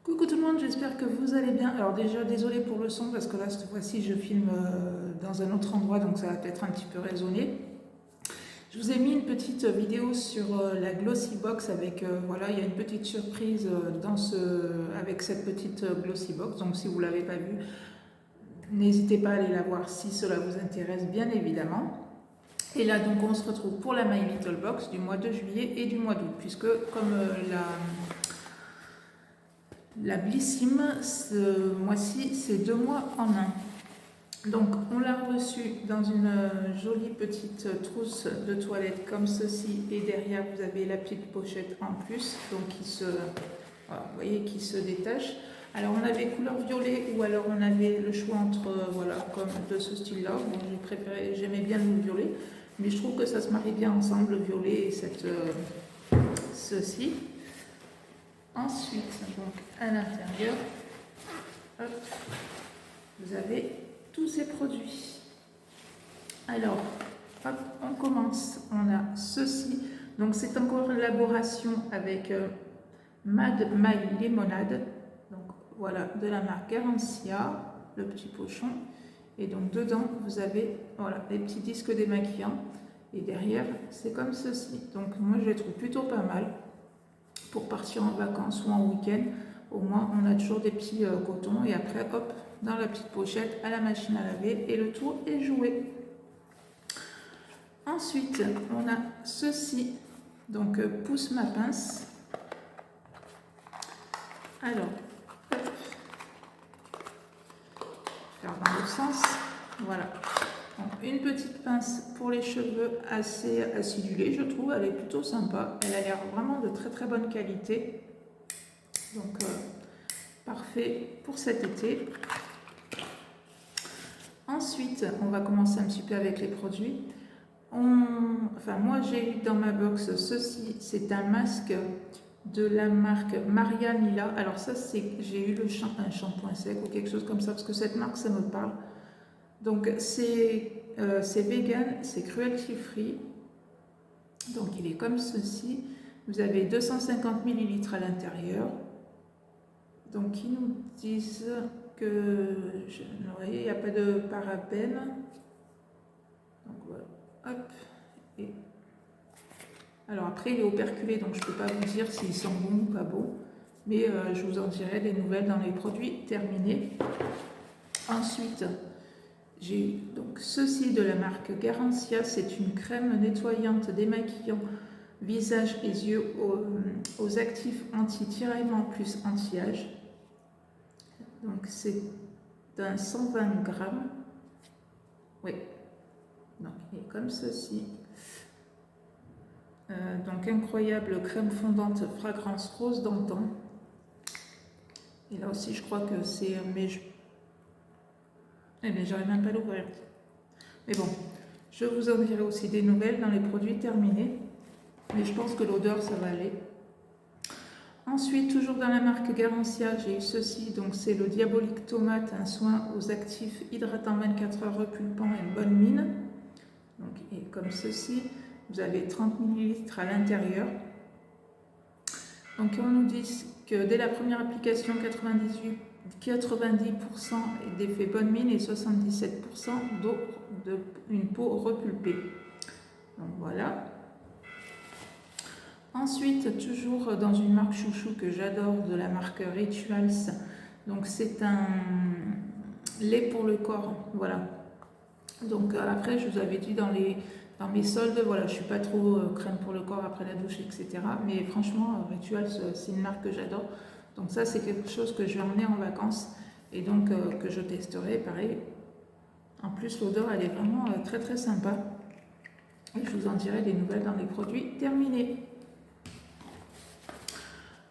Coucou tout le monde, j'espère que vous allez bien. Alors déjà, désolé pour le son parce que là, cette fois-ci, je filme dans un autre endroit, donc ça va peut-être un petit peu résonner. Je vous ai mis une petite vidéo sur la Glossy Box avec, voilà, il y a une petite surprise avec cette petite Glossy Box. Donc si vous ne l'avez pas vue, n'hésitez pas à aller la voir si cela vous intéresse, bien évidemment. Et là, donc, on se retrouve pour la My Little Box du mois de juillet et du mois d'août, puisque comme la Blissim, ce mois-ci, c'est 2 mois en un. Donc, on l'a reçu dans une jolie petite trousse de toilette comme ceci. Et derrière, vous avez la petite pochette en plus, donc voilà, vous voyez, qui se détache. Alors, on avait couleur violet ou alors on avait le choix entre, voilà, comme de ce style-là. Bon, j'aimais bien le violet, mais je trouve que ça se marie bien ensemble, le violet et ceci. Ensuite, donc à l'intérieur, vous avez tous ces produits. Alors, hop, on commence. On a ceci. Donc, c'est en collaboration avec Mad My Lemonade. Donc, voilà, de la marque Garancia, le petit pochon. Et donc, dedans, vous avez voilà, les petits disques démaquillants. Et derrière, c'est comme ceci. Donc, moi, je les trouve plutôt pas mal pour partir en vacances ou en week-end. Au moins, on a toujours des petits cotons et après, hop, dans la petite pochette, à la machine à laver et le tour est joué. Ensuite, on a ceci, donc pousse ma pince. Alors, hop, faire dans l'autre sens, voilà. Donc, une petite pince pour les cheveux assez acidulée, je trouve, elle est plutôt sympa. Elle a l'air vraiment de très très bonne qualité. Donc, parfait pour cet été. Ensuite, on va commencer un petit peu avec les produits. Enfin, moi, j'ai eu dans ma box ceci. C'est un masque de la marque Maria Mila. Alors ça, j'ai eu un shampoing sec ou quelque chose comme ça, parce que cette marque, ça me parle. Donc, c'est vegan, c'est cruelty free. Donc, il est comme ceci. Vous avez 250 ml à l'intérieur. Donc, ils nous disent que il n'y a pas de parabènes. Donc voilà, hop. Et alors après, il est operculé, donc je ne peux pas vous dire s'ils sont bons ou pas bons, mais je vous en dirai des nouvelles dans les produits terminés. Ensuite, j'ai eu donc ceci de la marque Garancia. C'est une crème nettoyante démaquillant visage et yeux aux actifs anti-tiraillement plus anti-âge. Donc c'est d'un 120 grammes. Oui, donc il est comme ceci. Donc incroyable crème fondante fragrance rose d'antan. Et là aussi je crois que c'est mais j'arrive même pas à l'ouvrir. Mais bon, je vous en dirai aussi des nouvelles dans les produits terminés. Mais je pense que l'odeur ça va aller. Ensuite, toujours dans la marque Garancia, j'ai eu ceci. Donc c'est le Diabolique Tomate, un soin aux actifs hydratant 24 heures, repulpant et une bonne mine. Donc et comme ceci. Vous avez 30 ml à l'intérieur. Donc on nous dit que dès la première application, 90% d'effet bonne mine et 77% d'une peau repulpée. Donc voilà. Ensuite, toujours dans une marque chouchou que j'adore, de la marque Rituals. Donc c'est un lait pour le corps. Voilà. Donc après, je vous avais dit dans mes soldes, voilà, je suis pas trop crème pour le corps après la douche, etc. Mais franchement, Rituals, c'est une marque que j'adore. Donc ça, c'est quelque chose que je vais emmener en vacances et donc que je testerai, pareil. En plus, l'odeur, elle est vraiment très très sympa. Et je vous en dirai des nouvelles dans les produits terminés.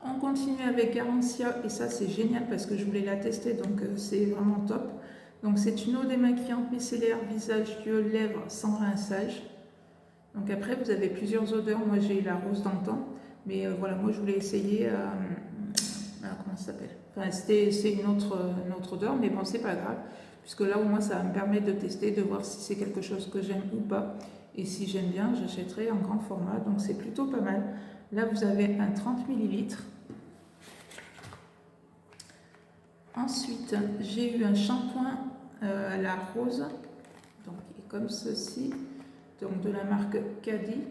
On continue avec Garancia et ça, c'est génial parce que je voulais la tester, donc c'est vraiment top. Donc c'est une eau démaquillante micellaire, visage, yeux, lèvres sans rinçage. Donc après, vous avez plusieurs odeurs. Moi, j'ai eu la rose d'antan. Mais voilà, moi, je voulais essayer... comment ça s'appelle? Enfin, c'est une autre odeur, mais bon, c'est pas grave. Puisque là, au moins, ça va me permettre de tester, de voir si c'est quelque chose que j'aime ou pas. Et si j'aime bien, j'achèterai en grand format. Donc, c'est plutôt pas mal. Là, vous avez un 30 ml. Ensuite, j'ai eu un shampoing à la rose, donc il est comme ceci, donc de la marque Caddy.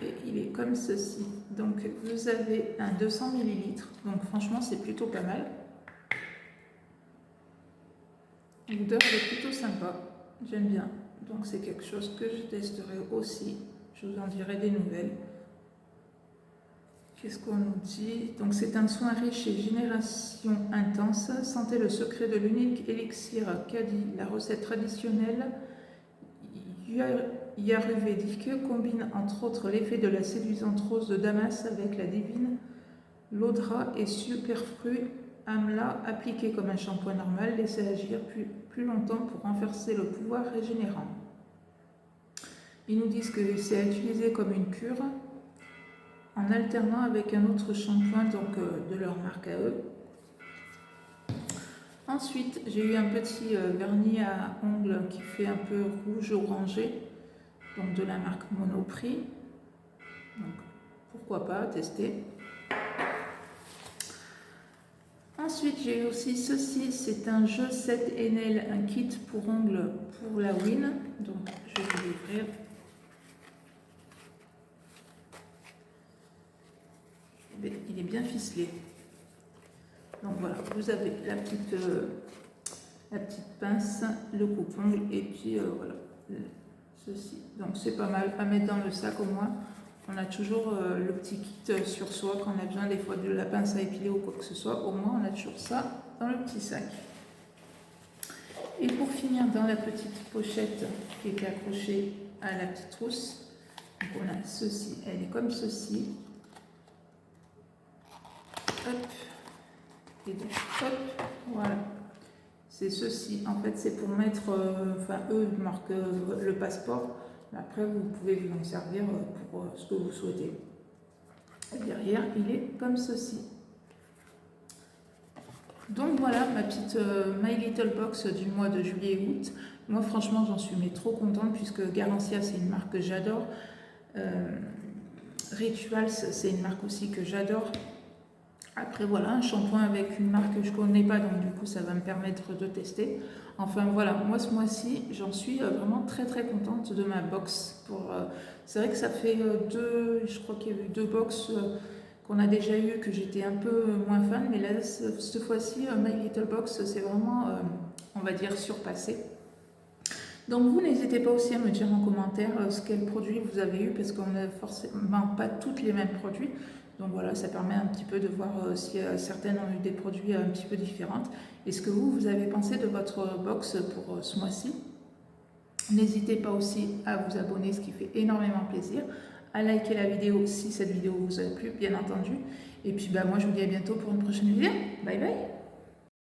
Et il est comme ceci. Donc vous avez un 200 ml, donc franchement c'est plutôt pas mal. L'odeur est plutôt sympa, j'aime bien. Donc c'est quelque chose que je testerai aussi. Je vous en dirai des nouvelles. Qu'est-ce qu'on nous dit? Donc c'est un soin riche et génération intense. Sentez le secret de l'unique élixir Caddy. La recette traditionnelle ayurvédique combine entre autres l'effet de la séduisante rose de Damas avec la divine Laudra et superflu Amla appliqué comme un shampoing normal, laissez agir plus longtemps pour renforcer le pouvoir régénérant. Ils nous disent que c'est à utiliser comme une cure en alternant avec un autre shampoing donc, de leur marque à eux. Ensuite, j'ai eu un petit vernis à ongles qui fait un peu rouge orangé, donc de la marque Monoprix. Donc, pourquoi pas tester. Ensuite, j'ai aussi ceci, c'est un jeu 7 Enel, un kit pour ongles pour la Win. Donc, je vais l'ouvrir. Il est bien ficelé. Donc voilà, vous avez la petite pince, le coupe-ongle et puis voilà, ceci. Donc c'est pas mal à mettre dans le sac au moins. On a toujours le petit kit sur soi quand on a besoin des fois de la pince à épiler ou quoi que ce soit. Au moins on a toujours ça dans le petit sac. Et pour finir, dans la petite pochette qui est accrochée à la petite trousse, donc on a ceci, elle est comme ceci. Hop. Et donc, hop, voilà. C'est ceci. En fait, c'est pour mettre, enfin, eux marquent le passeport. Mais après, vous pouvez vous en servir pour ce que vous souhaitez. Et derrière, il est comme ceci. Donc voilà ma petite My Little Box du mois de juillet et août. Moi, franchement, j'en suis mais trop contente puisque Garancia, c'est une marque que j'adore. Rituals, c'est une marque aussi que j'adore. Après voilà, un shampoing avec une marque que je ne connais pas, donc du coup ça va me permettre de tester. Enfin voilà, moi ce mois-ci, j'en suis vraiment très très contente de ma box. C'est vrai que ça fait je crois qu'il y a eu 2 box qu'on a déjà eu, que j'étais un peu moins fan, mais là cette fois-ci, My Little Box, c'est vraiment, on va dire, surpassé. Donc vous n'hésitez pas aussi à me dire en commentaire quel produit vous avez eu, parce qu'on n'a forcément pas toutes les mêmes produits. Donc voilà, ça permet un petit peu de voir si certaines ont eu des produits un petit peu différents. Est-ce que vous avez pensé de votre box pour ce mois-ci? N'hésitez pas aussi à vous abonner, ce qui fait énormément plaisir, à liker la vidéo si cette vidéo vous a plu, bien entendu. Et puis moi je vous dis à bientôt pour une prochaine vidéo. Bye bye!